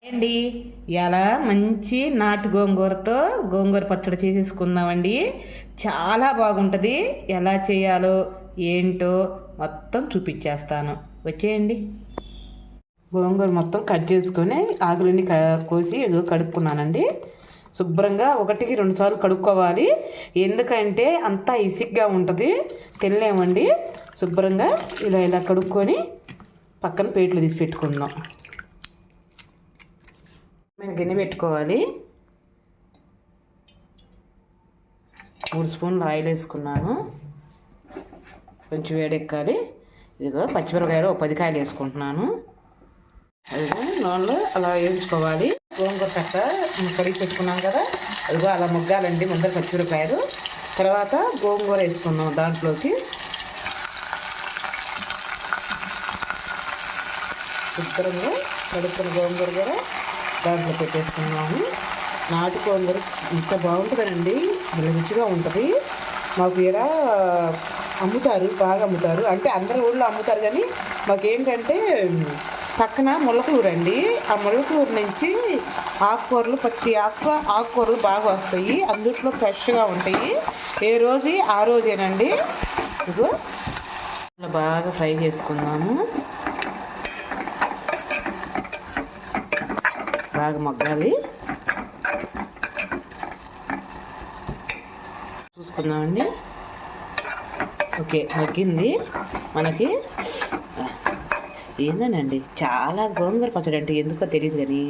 అండి ఇలా మంచి నాటు గోంగూరతో గోంగూర పచ్చడి చేసేసుకుందామండి. చాలా బాగుంటుంది. ఎలా చేయాలో ఏంటో మొత్తం చూపించేస్తాను, వచ్చేయండి. గోంగూర మొత్తం కట్ చేసుకొని ఆకులన్నీ కోసి కడుక్కున్నానండి. శుభ్రంగా 1-2 సార్లు కడుక్కోవాలి, ఎందుకంటే అంతా ఇసిగ్గా ఉంటుంది, తినలేమండి. శుభ్రంగా ఇలా కడుక్కొని పక్కన ప్లేట్లు తీసి పెట్టుకుందాం. నేను గిన్నె పెట్టుకోవాలి. 3 స్పూన్లు ఆయిల్ వేసుకున్నాను. కొంచెం వేడెక్కాలి. ఇదిగో పచ్చిమిరపకాయలు 10 కాయలు వేసుకుంటున్నాను. అదిగో నూనెలో అలా వేయించుకోవాలి. గోంగూర కట్ట కడిగి పెట్టుకున్నాం కదా, అదిగో అలా ముగ్గాలండి. ముందర పచ్చిమిరపకాయలు, తర్వాత గోంగూర వేసుకున్నాం దాంట్లోకి. శుభ్రంగా కడుక్కున్న గోంగూర కూడా దాంట్లో పెట్టేసుకున్నాము. నాటు గోంగూర ఇంత బాగుంటుందండి, రుచిగా ఉంటుంది. మాకు ఇలా అమ్ముతారు, బాగా అమ్ముతారు. అంటే అందరి ఊళ్ళో అమ్ముతారు, కానీ మాకేంటంటే పక్కన ముళ్ళకూరు అండి. ఆ ముళ్ళకూరు నుంచి ఆకుకూరలు, పచ్చి ఆకుకూరలు బాగా వస్తాయి. అందుట్లో ఫ్రెష్గా ఉంటాయి. ఏ రోజు ఆ రోజేనండి. ఇదిగో బాగా ఫ్రై చేసుకున్నాము. బాగా మగ్గాలి. చూసుకుందామండి. ఓకే, మగ్గింది. మనకి ఏందనండి, చాలా గోంగూర పచ్చడి అంటే ఎందుకో తెలియదు, కానీ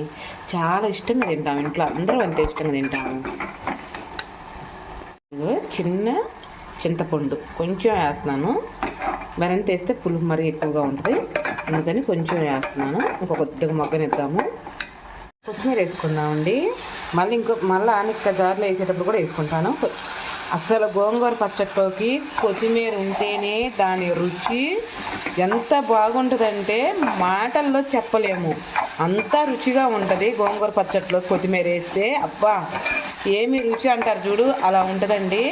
చాలా ఇష్టంగా తింటాము. ఇంట్లో అందరూ అంతే ఇష్టంగా తింటాము. చిన్న చింతపండు కొంచెం వేస్తున్నాను. మరింత వేస్తే పులుపు మరీ ఎక్కువగా ఉంటుంది, అందుకని కొంచెం వేస్తున్నాను. కొద్దిగా మగ్గనిద్దాము. కొత్తిమీర వేసుకుందామండి. మళ్ళీ ఆనిక్క జార్లో వేసేటప్పుడు కూడా వేసుకుంటాను. అసలు గోంగూర పచ్చడిలోకి కొత్తిమీర ఉంటేనే దాని రుచి ఎంత బాగుంటుందంటే మాటల్లో చెప్పలేము. అంత రుచిగా ఉంటుంది గోంగూర పచ్చడిలో కొత్తిమీర వేస్తే. అబ్బా ఏమి రుచి అంటారు చూడు, అలా ఉంటుందండి.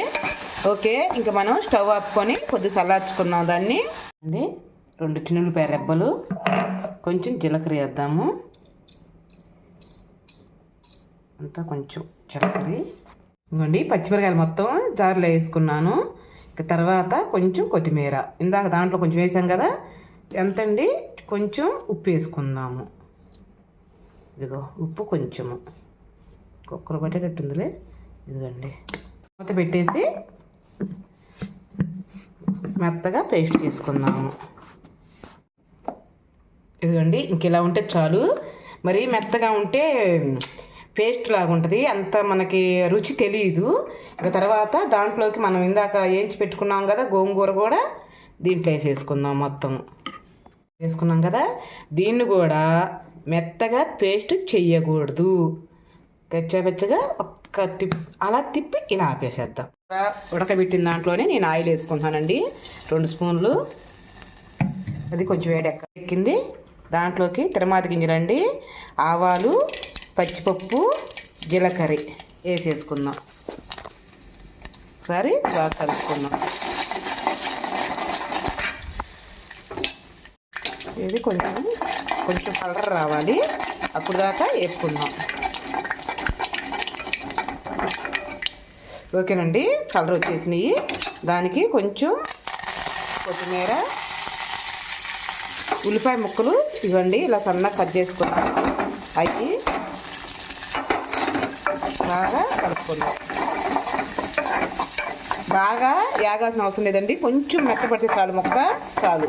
ఓకే, ఇంకా మనం స్టవ్ ఆపుకొని కొద్దిగా చల్లార్చుకుందాం దాన్ని అండి. 2 చిన్నులపాయ రెబ్బలు, కొంచెం జీలకర్ర వేద్దాము. అంతా కొంచెం జీలకర్ర. ఇంకోండి పచ్చిమిరకాయలు మొత్తం జార్లో వేసుకున్నాను. ఇక తర్వాత కొంచెం కొత్తిమీర, ఇందాక దాంట్లో కొంచెం వేసాం కదా, ఎంతండి కొంచెం ఉప్పు వేసుకుందాము. ఇదిగో ఉప్పు కొంచెము, కుక్కర్ పట్టేటట్టుందిలే. ఇదిగోండి మూత పెట్టేసి మెత్తగా పేస్ట్ చేసుకుందాము. ఇదిగోండి ఇంక ఇలా ఉంటే చాలు. మరి మెత్తగా ఉంటే పేస్ట్ లాగా ఉంటుంది, అంత మనకి రుచి తెలియదు. ఇక తర్వాత దాంట్లోకి మనం ఇందాక వేయించి పెట్టుకున్నాం కదా గోంగూర కూడా దీంట్లో వేసేసుకుందాం. మొత్తం వేసుకున్నాం కదా, దీన్ని కూడా మెత్తగా పేస్ట్ చెయ్యకూడదు. కచ్చాపచ్చగా ఒక్క అలా తిప్పి ఇలా ఆపేసేద్దాం. ఉడకబెట్టిన దాంట్లోనే నేను ఆయిల్ వేసుకుంటానండి, 2 స్పూన్లు. అది కొంచెం ఎక్కింది. దాంట్లోకి తిరమాత గింజలండి, ఆవాలు, పచ్చిపప్పు, జీలకర్ర వేసేసుకుందాం. ఒకసారి బాగా కలుపుకుందాం. ఇది కొంచెం కలర్ రావాలి, అప్పుడు దాకా వేసుకుందాం. ఓకేనండి, కలర్ వచ్చేసినాయి. దానికి కొంచెం కొత్తిమీర, ఉల్లిపాయ ముక్కలు ఇవ్వండి, ఇలా సన్నగా కట్ చేసుకున్నాం. అవి బాగా కలుపుకుందాం. బాగా యాగాల్సిన అవసరం లేదండి, కొంచెం మెత్తపడితే చాలు, ముక్క చాలు.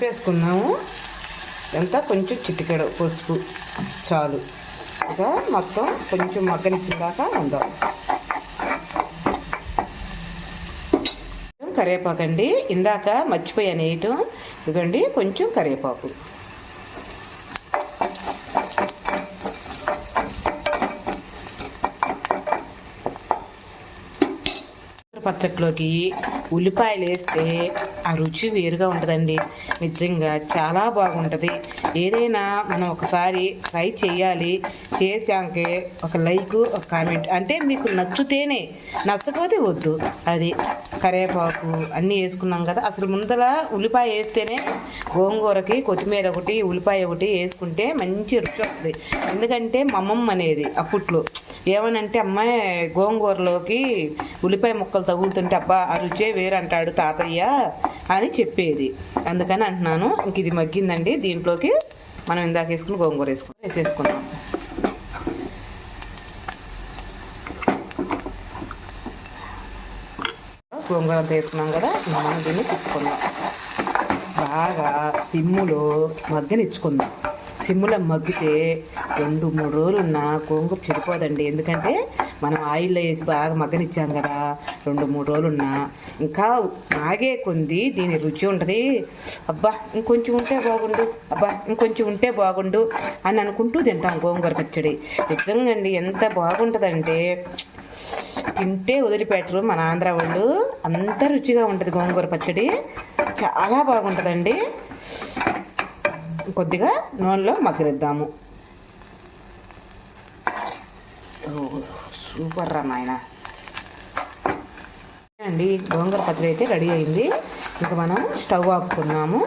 వేసుకున్నాము. ఎంత కొంచెం చిటికెడు పసుపు చాలు. ఇక మొత్తం కొంచెం మగ్గనిచ్చిన దాకా ఉందాం. కరివేపాకు అండి, ఇందాక మర్చిపోయాను వేయటం. ఇదిగోండి కొంచెం కరివేపాకు. పచ్చట్లోకి ఉల్లిపాయలు వేస్తే ఆ రుచి వేరుగా ఉంటుందండి. నిజంగా చాలా బాగుంటుంది. ఏదైనా మనం ఒకసారి ట్రై చేయాలి. చేసాకే ఒక లైక్, ఒక కామెంట్, అంటే మీకు నచ్చితేనే, నచ్చకపోతే వద్దు. అది కరివేపాకు అన్నీ వేసుకున్నాం కదా. అసలు ముందర ఉల్లిపాయ వేస్తేనే గోంగూరకి కొత్తిమీర ఒకటి ఉల్లిపాయ ఒకటి వేసుకుంటే మంచి రుచి వస్తుంది. ఎందుకంటే మా అమ్మమ్మ అనేది అప్పట్లో ఏమనంటే అమ్మాయి గోంగూరలోకి ఉల్లిపాయ ముక్కలు తగులుతుంటే అబ్బా ఆ రుచే వేరు అంటాడు తాతయ్య అని చెప్పేది. అందుకని అంటున్నాను. ఇంక ఇది మగ్గిందండి. దీంట్లోకి మనం ఇందాక వేసుకుని గోంగూర వేసేసుకున్నాం. గోంగూర అంతా వేసుకున్నాం కదా. మనం దీన్ని తిప్పుకుందాం. బాగా సిమ్ములో మగ్గనిచ్చుకుందాం. సిమ్ములో మగ్గితే 2-3 రోజులు ఉన్న గోంగూర చెడిపోదండి. ఎందుకంటే మనం ఆయిల్లో వేసి బాగా మగ్గనిచ్చాం కదా. 2-3 రోజులు ఉన్నా ఇంకా మాగే కొంది దీని రుచి ఉంటుంది. అబ్బా ఇంకొంచెం ఉంటే బాగుండు, అబ్బా ఇంకొంచెం ఉంటే బాగుండు అని అనుకుంటూ తింటాం గోంగూర పచ్చడి. నిజంగా అండి ఎంత బాగుంటుందంటే తింటే వదిలిపెట్టరు మన ఆంధ్ర వాళ్ళు. అంత రుచిగా ఉంటుంది గోంగూర పచ్చడి. చాలా బాగుంటుందండి. కొద్దిగా నూనెలో మగ్గనిద్దాము. సూపర్ రా నాయన అండి. గోంగూర పచ్చడి అయితే రెడీ అయింది. ఇంకా మనం స్టవ్ ఆపుకున్నాము.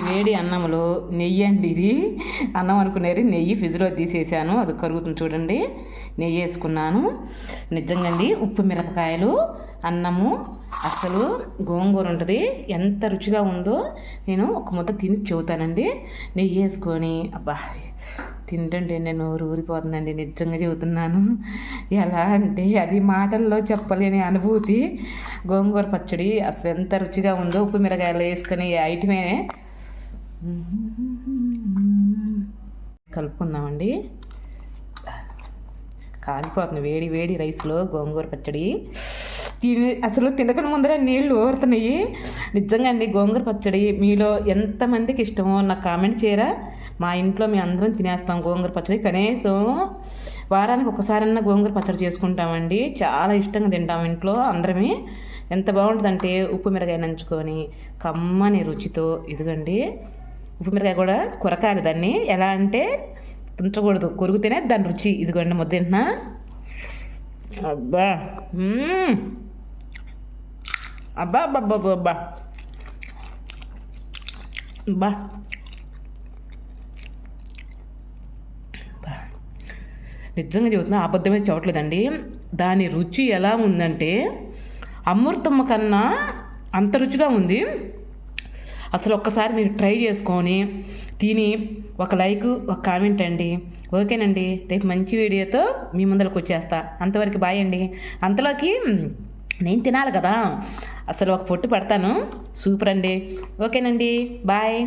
వేడి అన్నంలో నెయ్యి అండి. ఇది అన్నం అనుకునేది నెయ్యి ఫ్రిడ్జ్లో తీసేసాను. అది కరుగుతుంది చూడండి. నెయ్యి వేసుకున్నాను. నిజంగా అండి ఉప్పు మిరపకాయలు అన్నము అసలు గోంగూర ఉంటుంది ఎంత రుచిగా ఉందో నేను ఒక ముద్ద తిని చెబుతానండి. నెయ్యి వేసుకొని అబ్బా తింటుంటే నేను ఊరిపోతుందండి. నిజంగా చెబుతున్నాను. ఎలా అంటే అది మాటల్లో చెప్పలేని అనుభూతి. గోంగూర పచ్చడి అసలు ఎంత రుచిగా ఉందో ఉప్పు మిరపకాయలు వేసుకొని ఐటమే కలుపుకుందామండి. కాలిపోతుంది వేడి రైస్లో గోంగూర పచ్చడి. అసలు తినకని ముందర నీళ్లు ఊరుతున్నాయి. నిజంగా అండి గోంగూర పచ్చడి మీలో ఎంతమందికి ఇష్టమో నాకు కామెంట్ చేయరా. మా ఇంట్లో మేము అందరం తినేస్తాం గోంగూర పచ్చడి. కనీసం వారానికి ఒకసారన్నా గోంగూర పచ్చడి చేసుకుంటామండి. చాలా ఇష్టంగా తింటాం ఇంట్లో అందరమే. ఎంత బాగుంటుందంటే ఉప్పు మిరకాయ నంచుకొని కమ్మని రుచితో. ఇదిగండి ఉప్పు మిరకాయ కూడా కొరకాలి దాన్ని. ఎలా అంటే తుంచకూడదు, కొరికితేనే దాని రుచి. ఇదిగోండి ముద్ద తింటున్నా. అబ్బా అబ్బా అబ్బా అబ్బా అబ్బా బా నిజంగా చెబుతున్నా, అబద్ధమే చూడట్లేదండి. దాని రుచి ఎలా ఉందంటే అమృతమ్మ కన్నా అంత రుచిగా ఉంది. అసలు ఒక్కసారి మీరు ట్రై చేసుకొని తిని ఒక లైక్ ఒక కామెంట్ అండి. ఓకేనండి. రేపు మంచి వీడియోతో మీ ముందరకు వచ్చేస్తా. అంతవరకు బాయ్ అండి. అంతలోకి నేను తినాలి కదా, అసలు ఒక పొట్టు పడతాను. సూపర్ అండి. ఓకేనండి. బాయ్.